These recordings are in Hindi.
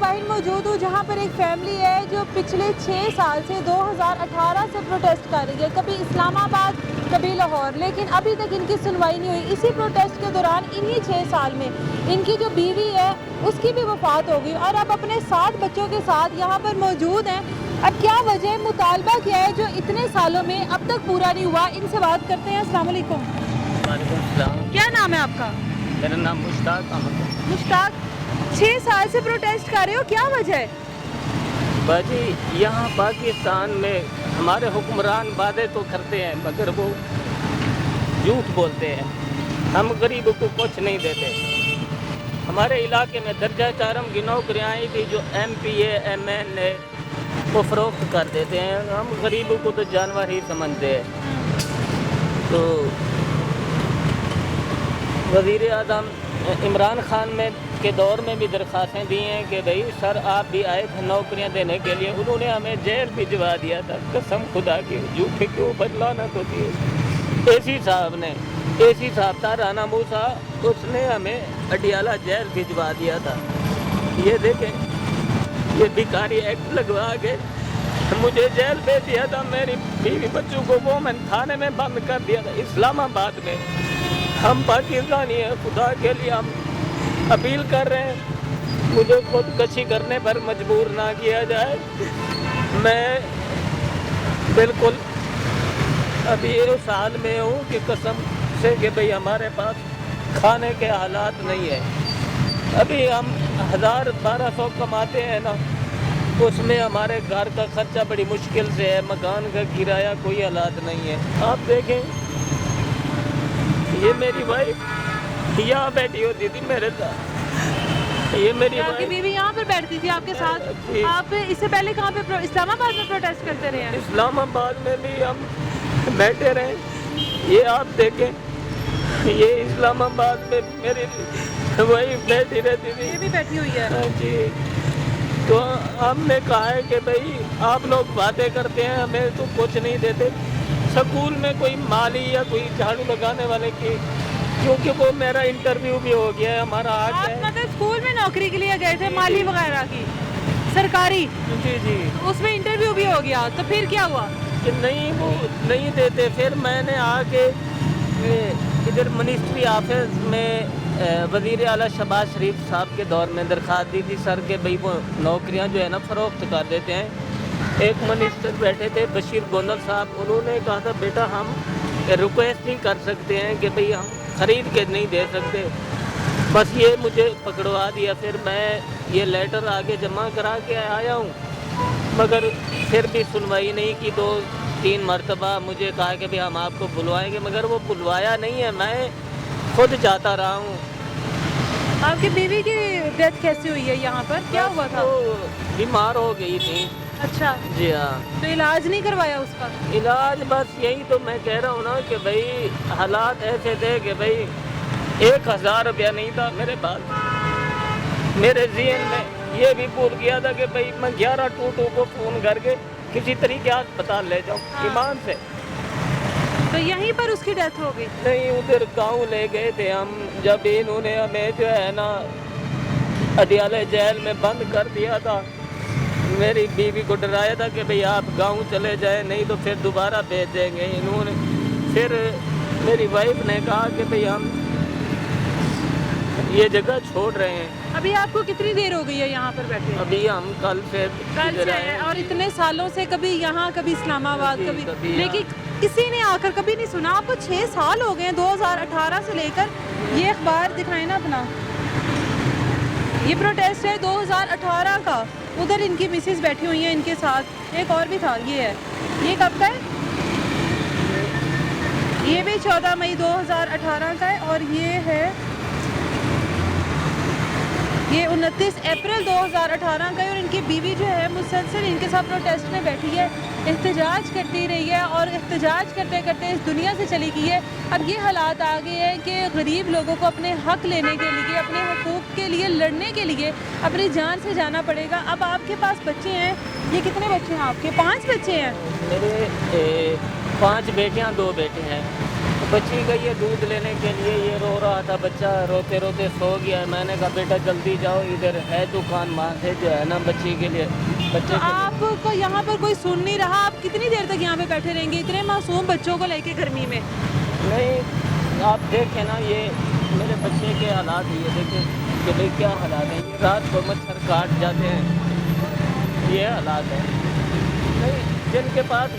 वाहिद मौजूद हूँ जहाँ पर एक फैमिली है जो पिछले 6 साल से 2018 से प्रोटेस्ट कर रही है, कभी इस्लामाबाद कभी लाहौर, लेकिन अभी तक इनकी सुनवाई नहीं हुई। इसी प्रोटेस्ट के दौरान इन्हीं 6 साल में इनकी जो बीवी है उसकी भी वफात हो गई और अब अपने 7 बच्चों के साथ यहाँ पर मौजूद हैं। अब क्या वजह, मुतालबा क्या है जो इतने सालों में अब तक पूरा नहीं हुआ, इनसे बात करते हैं। अस्सलाम वालेकुम। क्या नाम है आपका? मेरा नाम मुश्ताक अहमद है। मुश्ताक, 6 साल से प्रोटेस्ट कर रहे हो, क्या वजह है? बाजी, यहाँ पाकिस्तान में हमारे हुक्मरान वादे तो करते हैं मगर वो झूठ बोलते हैं। हम गरीबों को कुछ नहीं देते। हमारे इलाके में दर्जा चारम की नौकरियाँ आई थी जो MPA MN वो फरोख्त कर देते हैं। हम गरीबों को तो जानवर ही समझते हैं। तो वज़ीर आज़म इमरान खान में के दौर में भी दरख्वास्तें दी हैं कि भाई सर आप भी आए थे नौकरियां देने के लिए, उन्होंने हमें जेल भिजवा दिया था। कसम खुदा की झूठे क्यों बदलानत होती है। AC साहब था राना मूसा, उसने हमें अडियाला जेल भिजवा दिया था। ये देखें, ये भिखारी एक्ट लगवा के मुझे जेल भेज दिया था। मेरी बीवी बच्चों को वो मैंने थाने में बंद कर दिया था इस्लामाबाद में। हम पाकिस्तानी हैं, खुदा के लिए हम अपील कर रहे हैं मुझे खुदकशी करने पर मजबूर ना किया जाए। मैं बिल्कुल अभी इस हाल में हूँ कि कसम से कि भाई हमारे पास खाने के हालात नहीं है। अभी हम 1000-1200 कमाते हैं ना, उसमें हमारे घर का खर्चा बड़ी मुश्किल से है, मकान का किराया कोई हालात नहीं है। आप देखें, ये मेरी वाइफ यहाँ बैठी होती थी मेरे साथ। ये मेरी आपकी बीवी यहाँ पर बैठती थी आपके साथ? आप इससे पहले कहाँ पे इस्लामाबाद में प्रोटेस्ट करते रहे हैं? इस्लामाबाद में भी हम बैठे रहे। ये आप देखें, ये इस्लामाबाद में मेरी वाइफ बैठी रहती थी। ये भी बैठी हुई है? हाँ जी। तो हमने कहा है कि भाई आप लोग बातें करते हैं, हमें तो कुछ नहीं देते। स्कूल में कोई माली या कोई झाड़ू लगाने वाले की, क्योंकि वो मेरा इंटरव्यू भी हो गया है, हमारा आप मतलब स्कूल में नौकरी के लिए गए थे, माली वगैरह की सरकारी? जी। उसमें इंटरव्यू भी हो गया, तो फिर क्या हुआ? कि नहीं, वो नहीं देते। फिर मैंने आके इधर मिनिस्ट्री ऑफिस में वज़ीर आला शहबाज शरीफ साहब के दौर में दरख्वास्त दी थी सर के भाई वो नौकरियां जो है ना फरोख्त कर देते हैं। एक मिनिस्टर बैठे थे बशीर गोंदल साहब, उन्होंने कहा था बेटा हम रिक्वेस्ट ही कर सकते हैं कि भाई हम ख़रीद के नहीं दे सकते। बस ये मुझे पकड़वा दिया। फिर मैं ये लेटर आगे जमा करा के आया हूँ, मगर फिर भी सुनवाई नहीं की। 2-3 मरतबा मुझे कहा कि भाई हम आपको बुलवाएंगे, मगर वो बुलवाया नहीं है। मैं खुद जाता रहा हूँ। आपकी बीवी की डेथ कैसे हुई है यहाँ पर, क्या हुआ था? वो बीमार हो गई थी। अच्छा जी हाँ। तो इलाज नहीं करवाया उसका? इलाज बस यही तो मैं कह रहा हूँ ना कि भाई हालात ऐसे थे कि भाई 1000 रुपया नहीं था मेरे पास। मेरे ज़हन में ये भी भूल गया था कि भाई मैं 1122 को फ़ोन करके किसी तरीके अस्पताल ले जाऊँ। हाँ। ईमान से। तो यहीं पर उसकी डेथ हो गई? नहीं, उधर गांव ले गए थे हम। जब इन्होंने हमें जो है ना अडियाला जेल में बंद कर दिया था, मेरी बीवी को डराया था कि भाई आप गांव चले जाए, नहीं तो फिर दोबारा भेज देंगे। इन्होंने फिर मेरी वाइफ ने कहा कि भाई हम ये जगह छोड़ रहे हैं। अभी आपको कितनी देर हो गई है यहाँ पर बैठे? अभी हम कल से आए और इतने सालों से कभी यहाँ कभी इस्लामाबाद कभी, लेकिन किसी ने आकर कभी नहीं सुना। आपको 6 साल हो गए 2018 से लेकर। ये अखबार दिखाए ना अपना, ये प्रोटेस्ट है 2018 का। उधर इनकी मिसेस बैठी हुई है इनके साथ, एक और भी था। ये है, ये कब का है? ये भी 14 मई 2018 का है। और ये है, ये 29 अप्रैल 2018 का है। और इनकी बीवी जो है मुसलसल इनके साथ प्रोटेस्ट में बैठी है, एहतजाज करती रही है और एहतजाज करते करते इस दुनिया से चली गई है। अब ये हालात आ गए हैं कि गरीब लोगों को अपने हक लेने के लिए, अपने हुकूक के लिए लड़ने के लिए अपनी जान से जाना पड़ेगा। अब आपके पास बच्चे हैं, ये कितने बच्चे हैं आपके? 5 बच्चे हैं? मेरे 5 बेटियां 2 बेटे हैं। बच्ची गई है दूध लेने के लिए, ये रो रहा था बच्चा, रोते रोते सो गया। मैंने कहा बेटा जल्दी जाओ, इधर है दुकान माँ से जो है ना बच्ची के लिए, बच्चे तो के लिए। आपको यहाँ पर कोई सुन नहीं रहा, आप कितनी देर तक यहाँ पे बैठे रहेंगे इतने मासूम बच्चों को लेके गर्मी में? नहीं आप देखें ना, ये मेरे बच्चे के हालात, ये देखें कि भाई क्या हालात हैं। ये रात को मच्छर काट जाते हैं, ये हालात है। नहीं, जिनके पास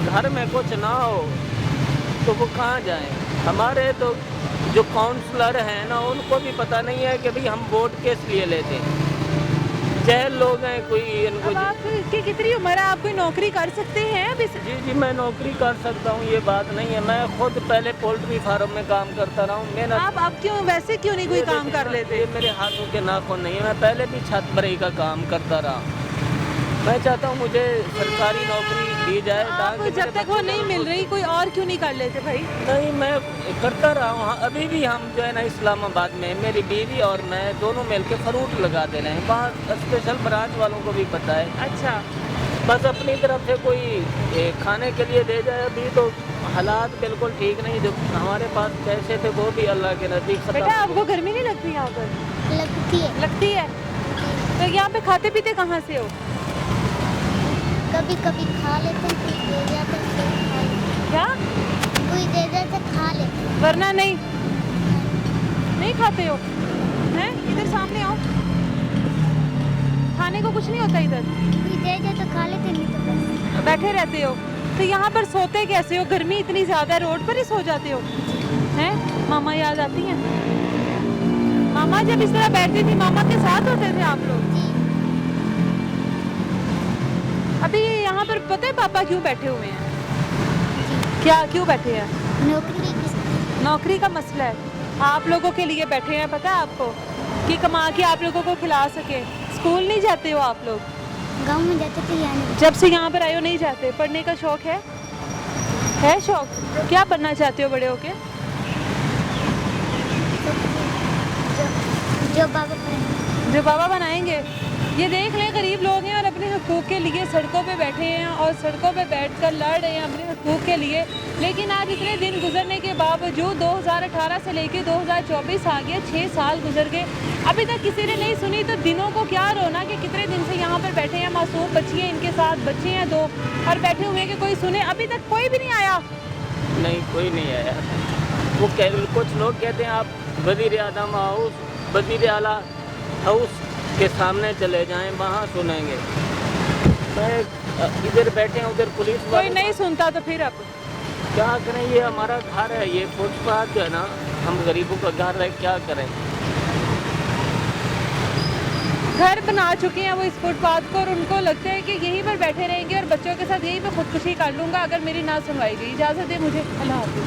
घर में कुछ ना हो तो वो कहाँ जाएं। हमारे तो जो काउंसलर हैं ना, उनको भी पता नहीं है कि भाई हम वोट किस लिए लेते हैं। जहल लोग हैं कोई इनको। अब आपकी कितनी उम्र है, आप कोई नौकरी कर सकते हैं अब इस? जी मैं नौकरी कर सकता हूँ, ये बात नहीं है। मैं खुद पहले पोल्ट्री फार्म में काम करता रहा हूँ। मेहनत आप अब क्यों वैसे क्यों नहीं कोई काम कर लेते? ये मेरे हाथों के नाखून नहीं है। मैं पहले भी छत भराई का काम करता रहा। मैं चाहता हूँ मुझे सरकारी नौकरी दी जाए, आप ताकि जब तक वो नहीं मिल रही कोई और क्यों नहीं कर लेते भाई? नहीं मैं करता रहा हूँ। अभी भी हम जो है ना इस्लामाबाद में मेरी बीवी और मैं दोनों मिलके फ्रूट लगाते रहे हैं। वहाँ स्पेशल ब्रांच वालों को भी पता है। अच्छा, बस अपनी तरफ से कोई खाने के लिए दे जाए। अभी तो हालात बिल्कुल ठीक नहीं, जो हमारे पास पैसे थे वो भी अल्लाह के नज़दीक खत्म बेटा हो आपको गर्मी नहीं लगती यहाँ पर? लगती है। लगती है। तो यहाँ पे खाते पीते कहाँ से हो? कभी कभी खा लेते हैं, कोई दे जाता है तो खा लेते हैं। क्या? कोई दे जाता है खा लेते हैं। वरना नहीं नहीं खाते हो? हैं? इधर सामने आओ। खाने को कुछ नहीं होता इधर? कोई दे जाए तो खा लेते, नहीं तो बस बैठे रहते हो? तो यहाँ पर सोते कैसे हो? गर्मी इतनी ज्यादा है, रोड पर ही सो जाते हो? हैं? मामा याद आती हैं? मामा जब इस तरह बैठती थी, मामा के साथ होते थे आप लोग? जी। अभी यहाँ पर पता है पापा क्यों बैठे हुए हैं? क्या क्यों बैठे हैं? नौकरी की नौकरी का मसला है। आप लोगों के लिए बैठे हैं, पता है आपको, कि कमा के आप लोगों को खिला सके। स्कूल नहीं जाते हो आप लोग? गांव में जाते थे या नहीं? जब से यहाँ पर आए हो नहीं जाते? पढ़ने का शौक है? है शौक? क्या बनना चाहते हो बड़े होके? जो बाबा बनाए। जो बाबा बनाएंगे। ये देख लें, गरीब लोग हैं और अपने हकूक़ के लिए सड़कों पे बैठे हैं और सड़कों पे बैठकर लड़ रहे हैं अपने हकूक़ के लिए। लेकिन आज इतने दिन गुजरने के बावजूद 2018 से लेके 2024 आ गया, 6 साल गुजर गए, अभी तक किसी ने नहीं सुनी। तो दिनों को क्या रोना कि कितने दिन से यहाँ पर बैठे हैं, मासूम बच्ची हैं, इनके साथ बच्चे हैं 2 और बैठे हुए हैं कि कोई सुने। अभी तक कोई भी नहीं आया। नहीं कोई नहीं आया। वो कुछ लोग कहते हैं आप वज़ीर आज़म हाउस, वज़ीर आला हाउस के सामने चले जाएं, वहाँ सुनेंगे। मैं इधर बैठे हैं, उधर पुलिस कोई वाले नहीं सुनता तो फिर अब क्या करें? ये हमारा घर है, ये फुटपाथ जो है ना, हम गरीबों का घर है, क्या करें? घर बना चुके हैं वो इस फुटपाथ को और उनको लगता है कि यहीं पर बैठे रहेंगे और बच्चों के साथ यहीं पर खुदकुशी कर लूँगा अगर मेरी ना सुनवाई गई। इजाज़त है मुझे, अल्लाह हाफ़िज़।